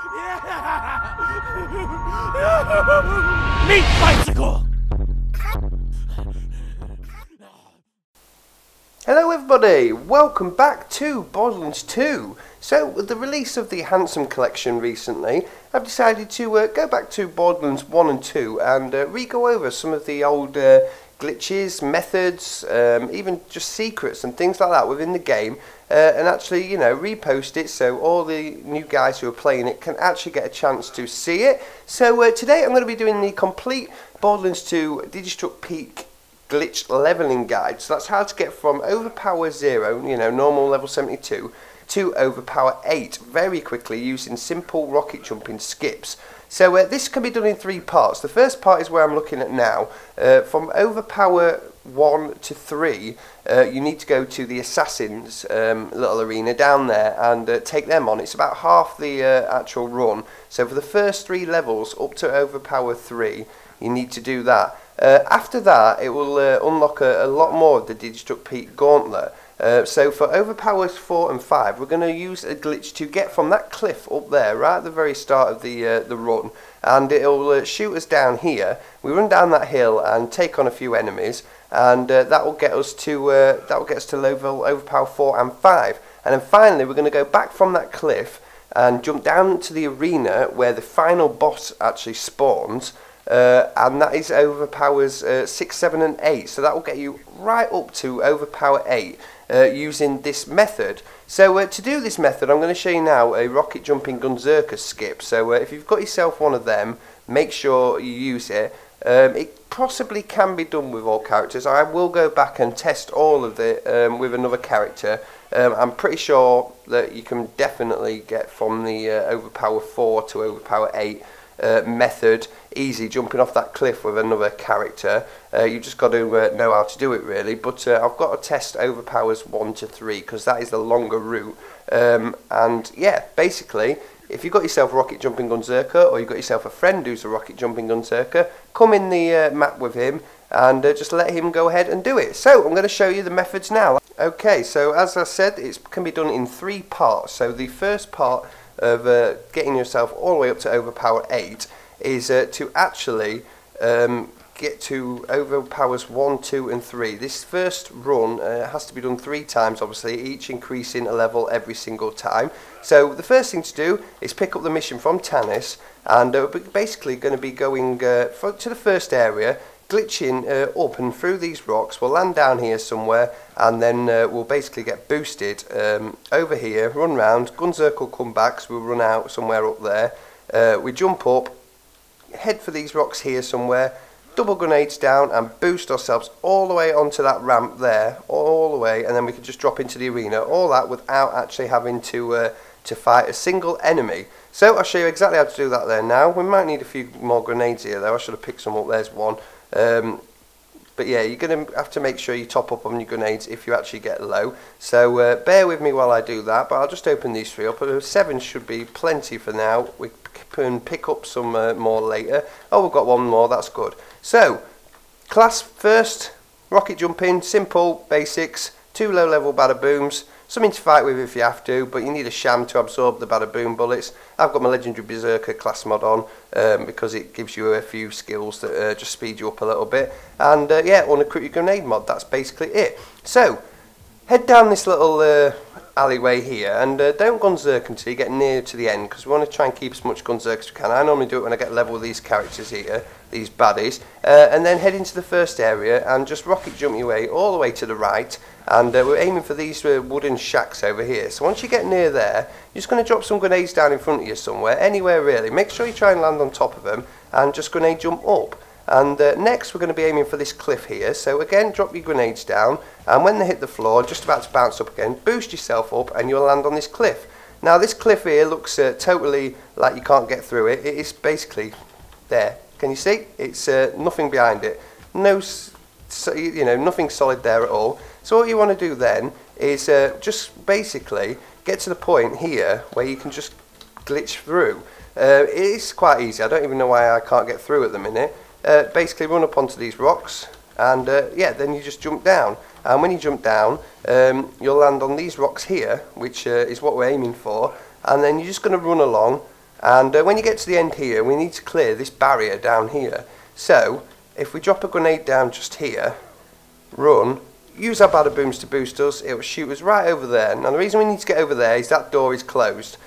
Meat bicycle! Hello everybody, welcome back to Borderlands 2. So with the release of the Handsome collection recently, I've decided to go back to Borderlands 1 and 2 and re-go over some of the old glitches, methods, even just secrets and things like that within the game, and actually, you know, repost it so all the new guys who are playing it can actually get a chance to see it. So today I'm going to be doing the complete Borderlands 2 Digistruct Peak glitch leveling guide. So that's how to get from overpower 0, you know, normal level 72, to overpower 8 very quickly using simple rocket jumping skips. So this can be done in 3 parts. The first part is where I'm looking at now. From overpower 1 to 3, you need to go to the assassins little arena down there and take them on. It's about half the actual run. So for the first 3 levels up to overpower 3, you need to do that. After that, it will unlock a lot more of the Digistruct Peak Gauntlet. So for overpowers 4 and 5, we're going to use a glitch to get from that cliff up there, right at the very start of the run, and it'll shoot us down here. We run down that hill and take on a few enemies, and that will get us to level overpower 4 and 5. And then finally, we're going to go back from that cliff and jump down to the arena where the final boss actually spawns. And that is overpowers 6, 7 and 8, so that will get you right up to overpower 8 using this method. So to do this method, I'm going to show you now a rocket jumping Berserker skip. So if you've got yourself one of them, make sure you use it. It possibly can be done with all characters. I will go back and test all of it with another character. I'm pretty sure that you can definitely get from the overpower 4 to overpower 8 method easy, jumping off that cliff with another character. You just got to know how to do it really, but I've got to test overpowers 1 to 3 because that is the longer route. And yeah, basically, if you've got yourself a rocket jumping Berserker, or you've got yourself a friend who's a rocket jumping Berserker, come in the map with him and just let him go ahead and do it. So I'm going to show you the methods now. Okay, so as I said, it can be done in 3 parts. So the first part of getting yourself all the way up to overpower 8 is to actually get to overpowers 1, 2 and 3. This first run has to be done 3 times, obviously, each increasing a level every single time. So the first thing to do is pick up the mission from Tannis, and we're basically going to be going to the first area, glitching up and through these rocks. We'll land down here somewhere, and then we'll basically get boosted over here, run round, Berserker will come back, so we'll run out somewhere up there. We jump up, head for these rocks here somewhere, double grenades down and boost ourselves all the way onto that ramp there, all the way, and then we can just drop into the arena, all that without actually having to fight a single enemy. So I'll show you exactly how to do that there now. We might need a few more grenades here though. I should have picked some up. There's one. But yeah, you're going to have to make sure you top up on your grenades if you actually get low. So bear with me while I do that, but I'll just open these 3 up. 7 should be plenty for now. We can pick up some more later. Oh, we've got one more, that's good. So, class first, rocket jumping, simple, basics, 2 low level bada booms. Something to fight with if you have to, but you need a sham to absorb the bada boom bullets. I've got my legendary Berserker class mod on because it gives you a few skills that just speed you up a little bit. And yeah, on a critical grenade mod, that's basically it. So, head down this little alleyway here, and don't Berserk until you get near to the end, because we want to try and keep as much Berserk as we can. I normally do it when I get level with these characters here, these baddies, and then head into the first area and just rocket jump your way all the way to the right, and we're aiming for these wooden shacks over here. So once you get near there, you're just going to drop some grenades down in front of you somewhere, anywhere really. Make sure you try and land on top of them and just grenade jump up. And next we're going to be aiming for this cliff here, so again drop your grenades down, and when they hit the floor, just about to bounce up again, boost yourself up and you'll land on this cliff. Now this cliff here looks totally like you can't get through it. It is basically there. Can you see? It's nothing behind it. No, you know, nothing solid there at all. So what you want to do then is just basically get to the point here where you can just glitch through. It is quite easy. I don't even know why I can't get through at the minute. Basically run up onto these rocks, and yeah, then you just jump down, and when you jump down you'll land on these rocks here, which is what we're aiming for, and then you're just going to run along And when you get to the end here, we need to clear this barrier down here. So if we drop a grenade down just here, run, use our bada booms to boost us, it will shoot us right over there. Now the reason we need to get over there is that door is closed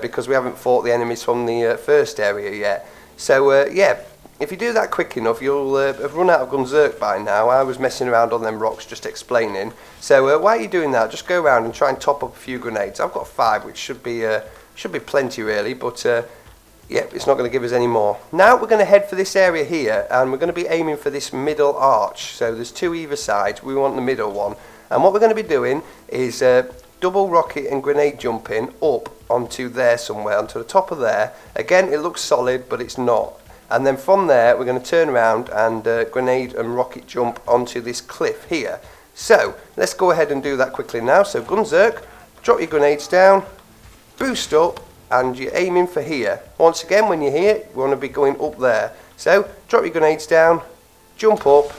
because we haven't fought the enemies from the first area yet. So yeah, if you do that quick enough, you'll have run out of Berserker by now. I was messing around on them rocks just explaining. So while you're doing that, just go around and try and top up a few grenades. I've got 5, which should be plenty really, but yeah, it's not going to give us any more. Now we're going to head for this area here, and we're going to be aiming for this middle arch. So there's 2 either side, we want the middle one. And what we're going to be doing is double rocket and grenade jumping up onto there somewhere, onto the top of there. Again, it looks solid, but it's not. And then from there, we're going to turn around and grenade and rocket jump onto this cliff here. So let's go ahead and do that quickly now. So Berserker, drop your grenades down, boost up, and you're aiming for here. Once again, when you're here, you want to be going up there. So drop your grenades down, jump up,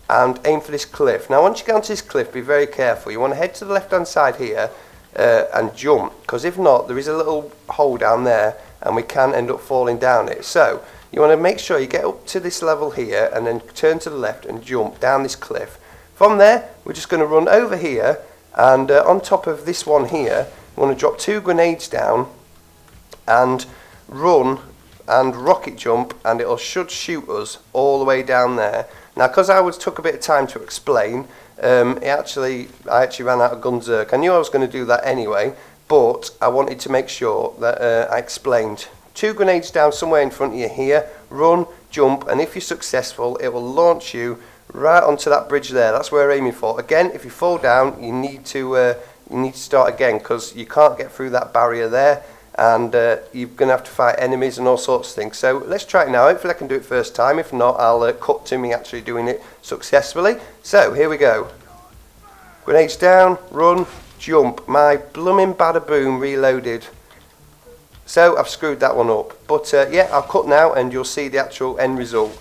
and aim for this cliff. Now once you get onto this cliff, be very careful. You want to head to the left hand side here and jump, because if not, there is a little hole down there and we can end up falling down it. So you want to make sure you get up to this level here and then turn to the left and jump down this cliff. From there, we're just going to run over here, and on top of this one here, we want to drop 2 grenades down and run and rocket jump, and it should shoot us all the way down there. Now because I took a bit of time to explain, I actually ran out of Berserker. I knew I was going to do that anyway, but I wanted to make sure that I explained. 2 grenades down somewhere in front of you here, run, jump, and if you're successful, it will launch you right onto that bridge there. That's where we're aiming for. Again, if you fall down, you need to start again, because you can't get through that barrier there, and you're going to have to fight enemies and all sorts of things. So let's try it now. Hopefully I can do it first time. If not, I'll cut to me actually doing it successfully. So here we go. Grenades down, run, jump. My blooming bada boom reloaded. So I've screwed that one up. But yeah, I'll cut now and you'll see the actual end result.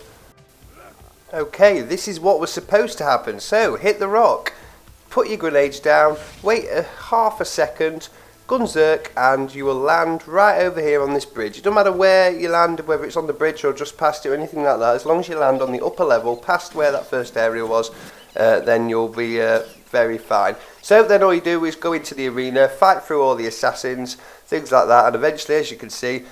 Okay, this is what was supposed to happen. So hit the rock, put your grenades down, wait half a second, Berserker, and you will land right over here on this bridge. It doesn't matter where you land, whether it's on the bridge or just past it or anything like that. As long as you land on the upper level, past where that first area was, then you'll be very fine. So then all you do is go into the arena, fight through all the assassins, things like that, and eventually, as you can see,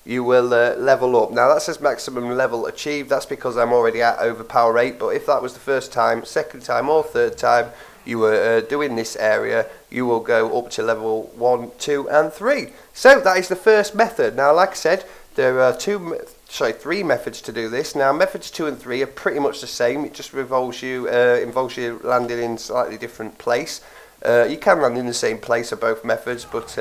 you will level up. Now that says maximum level achieved. That's because I'm already at overpower 8, but if that was the first time, second time or third time you were doing this area, you will go up to level 1, 2 and 3. So that is the first method. Now like I said, there are 3 methods to do this. Now methods 2 and 3 are pretty much the same. It just involves you landing in slightly different place. You can land in the same place of both methods, but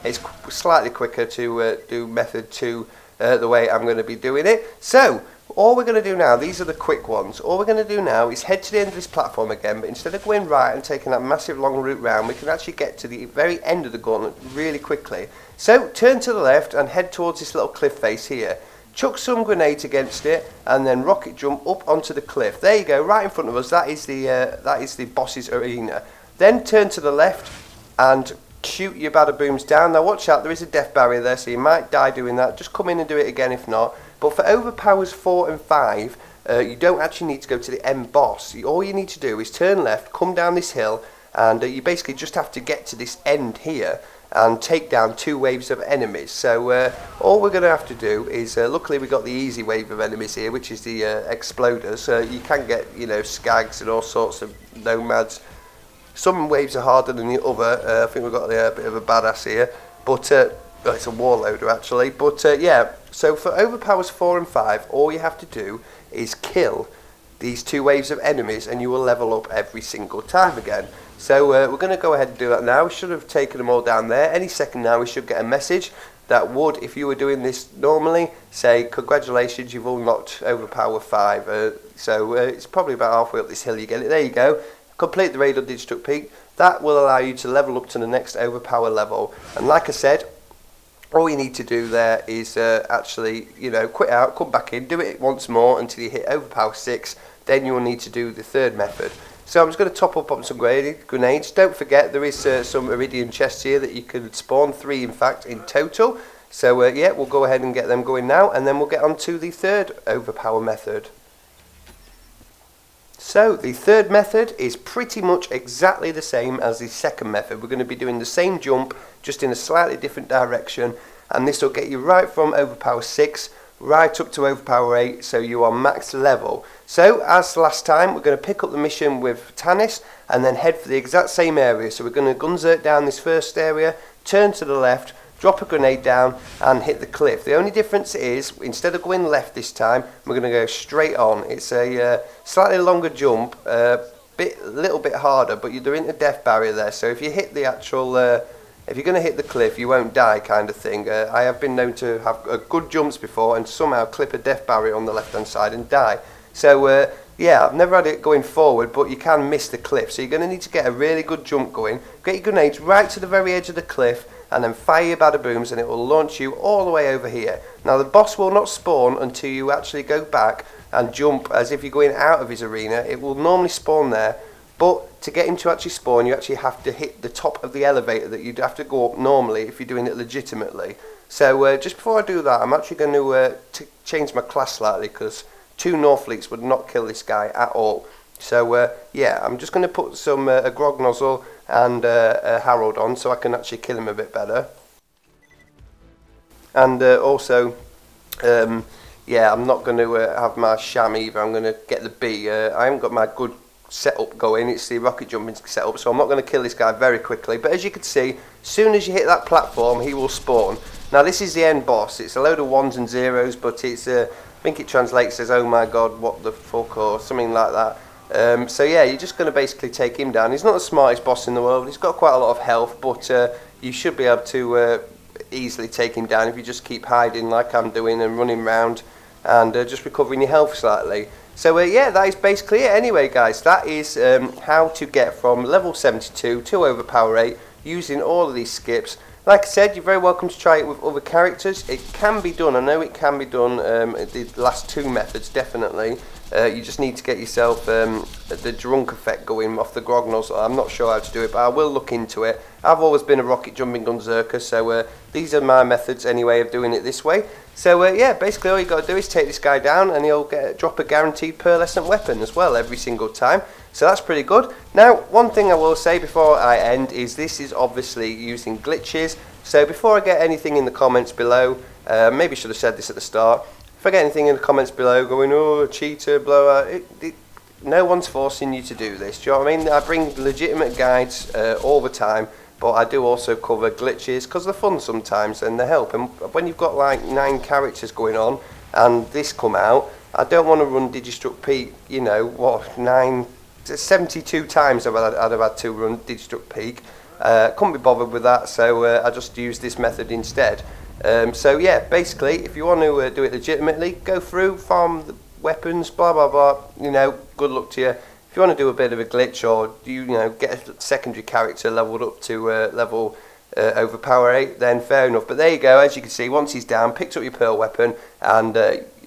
it's slightly quicker to do method 2 the way I'm going to be doing it. So all we're going to do now, these are the quick ones, all we're going to do now is head to the end of this platform again, but instead of going right and taking that massive long route round, we can actually get to the very end of the gauntlet really quickly. So turn to the left and head towards this little cliff face here. Chuck some grenades against it and then rocket jump up onto the cliff. There you go, right in front of us. That is the boss's arena. Then turn to the left and shoot your bada booms down. Now watch out, there is a death barrier there, so you might die doing that. Just come in and do it again if not. But for overpowers 4 and 5, you don't actually need to go to the end boss. All you need to do is turn left, come down this hill, and you basically just have to get to this end here and take down 2 waves of enemies. So all we're going to have to do is, luckily we got the easy wave of enemies here, which is the exploders. You can get, you know, skags and all sorts of nomads. Some waves are harder than the other. I think we've got a bit of a badass here, but it's a warloader actually. But yeah, so for overpowers 4 and 5, all you have to do is kill these 2 waves of enemies, and you will level up every single time again. So we're going to go ahead and do that now. We should have taken them all down there. Any second now we should get a message that would, if you were doing this normally, say congratulations, you've unlocked overpower 5. So it's probably about halfway up this hill you get it. There you go. Complete the raid on Digistruct Peak. That will allow you to level up to the next overpower level. And like I said, all you need to do there is actually, you know, quit out, come back in, do it once more until you hit overpower 6. Then you will need to do the third method. So I'm just going to top up on some grenades. Don't forget there is some Eridium chests here that you can spawn, 3 in fact in total. So yeah, we'll go ahead and get them going now, and then we'll get on to the third overpower method. So the third method is pretty much exactly the same as the second method. We're going to be doing the same jump, just in a slightly different direction, and this will get you right from overpower 6 right up to overpower 8, so you are max level. So as last time, we're going to pick up the mission with Tannis and then head for the exact same area. So we're going to gunzert down this first area, turn to the left, drop a grenade down and hit the cliff. The only difference is, instead of going left this time, we're going to go straight on. It's a slightly longer jump, little bit harder, but you're doing a death barrier there. So if you hit the actual, if you're going to hit the cliff, you won't die, kind of thing. I have been known to have good jumps before and somehow clip a death barrier on the left hand side and die. So yeah, I've never had it going forward, but you can miss the cliff. So you're going to need to get a really good jump going. Get your grenades right to the very edge of the cliff, and then fire your bada booms, and it will launch you all the way over here. Now the boss will not spawn until you actually go back and jump as if you're going out of his arena. It will normally spawn there, but to get him to actually spawn, you actually have to hit the top of the elevator that you'd have to go up normally if you're doing it legitimately. So just before I do that, I'm actually going to change my class slightly, because 2 Northfleets would not kill this guy at all. So yeah, I'm just going to put some a grog nozzle and a Harold on, so I can actually kill him a bit better. And also, yeah, I'm not going to have my sham either. I'm going to get the B. I haven't got my good setup going. It's the rocket jumping setup, so I'm not going to kill this guy very quickly. But as you can see, as soon as you hit that platform, he will spawn. Now this is the end boss. It's a load of 1s and 0s, but it's I think it translates as "oh my god, what the fuck" or something like that. So yeah, you're just going to basically take him down. He's not the smartest boss in the world. He's got quite a lot of health, but you should be able to easily take him down if you just keep hiding like I'm doing and running around and just recovering your health slightly. So yeah, that is basically it. Anyway guys, that is how to get from level 72 to overpower 8 using all of these skips. Like I said, you're very welcome to try it with other characters. It can be done. I know it can be done. The last 2 methods, definitely. You just need to get yourself the drunk effect going off the grog nozzle. I'm not sure how to do it, but I will look into it. I've always been a rocket jumping berserker, so these are my methods anyway of doing it this way. So yeah, basically all you got to do is take this guy down, and he'll drop a guaranteed pearlescent weapon as well every single time. So that's pretty good. Now, one thing I will say before I end is this is obviously using glitches. So before I get anything in the comments below, maybe I should have said this at the start. If I get anything in the comments below going, "oh, cheater, blower," no one's forcing you to do this. Do you know what I mean? I bring legitimate guides all the time, but I do also cover glitches because they're fun sometimes and they help. And when you've got like 9 characters going on and this come out, I don't want to run Digistruct Peak, you know, what, 72 times I'd have had to run Digistruct Peak. Couldn't be bothered with that, so I just use this method instead. So yeah, basically, if you want to do it legitimately, go through, farm the weapons, blah blah blah, you know, good luck to you. If you want to do a bit of a glitch, or you know, get a secondary character leveled up to level overpower 8, then fair enough. But there you go, as you can see, once he's down, picked up your pearl weapon, and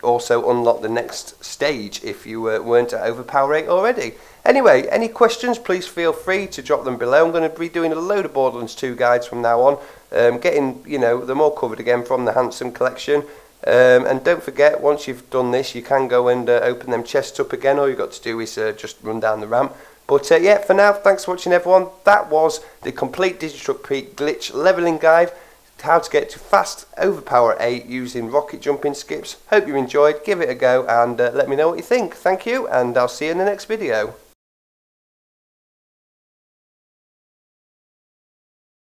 also unlock the next stage if you weren't at overpower 8 already. Anyway, any questions, please feel free to drop them below. I'm going to be doing a load of Borderlands 2 guides from now on, getting, you know, them all covered again from the Handsome collection. And don't forget, once you've done this, you can go and open them chests up again. All you've got to do is just run down the ramp. But yeah, for now, thanks for watching everyone. That was the complete Digistruct Peak glitch leveling guide, how to get to fast overpower 8 using rocket jumping skips. Hope you enjoyed, give it a go, and let me know what you think. Thank you, and I'll see you in the next video.